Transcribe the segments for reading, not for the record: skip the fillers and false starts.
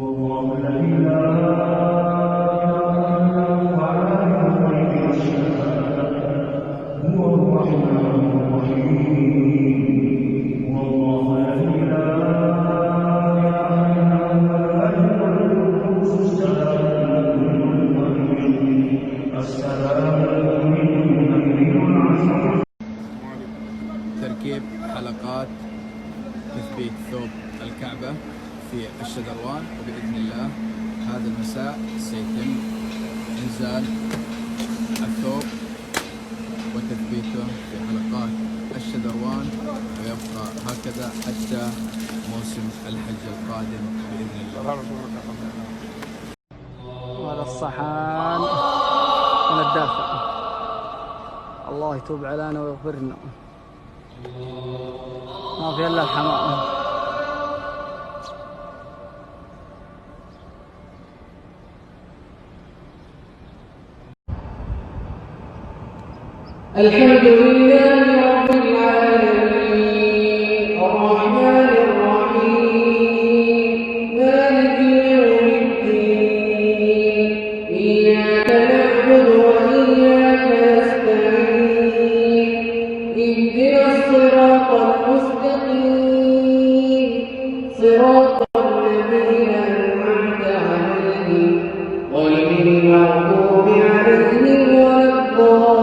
هو الله الذي لا إله إلا هو عالم الغيب والشهادة هو الرحمن الرحيم هو الله الذي لا إله إلا هو الملك القدوس السلام المؤمن السلام المؤمن العزيز. تركيب حلقات تثبيت ثوب الكعبة في الشدروان، وبإذن الله هذا المساء سيتم إنزال الثوب وتثبيته في حلقات الشدروان، ويبقى هكذا حتى موسم الحج القادم بإذن الله. وهذا الصحان من الدافع. الله يتوب علينا ويغفرنا، ما في إلا الحمام. الحمد لله رب العالمين الرحمن الرحيم مالك يوم الدين إياك نعبد وإياك نستعين اهدنا الصراط المستقيم صراط الذين أنعمت عليهم غير المغضوب عليهم ولا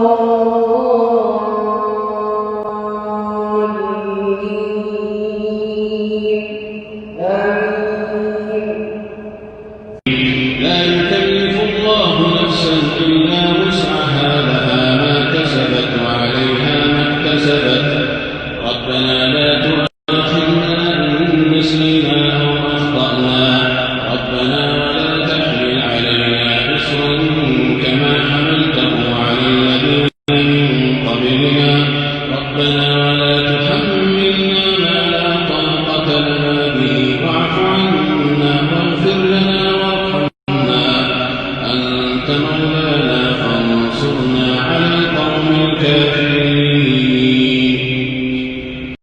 لا يكلف الله نفسا إلا وسعها لها ما كسبت وعليها ما اكتسبت ربنا لا تؤاخذنا إن نسينا أو أخطأنا ربنا ولا تحمل علينا إصرا كما حملته على الذين من قبلنا ربنا ولا تحملنا ما لا طاقة لنا به واعف عنا واغفر لنا أنت مولانا فانصرنا على القوم الكافرين.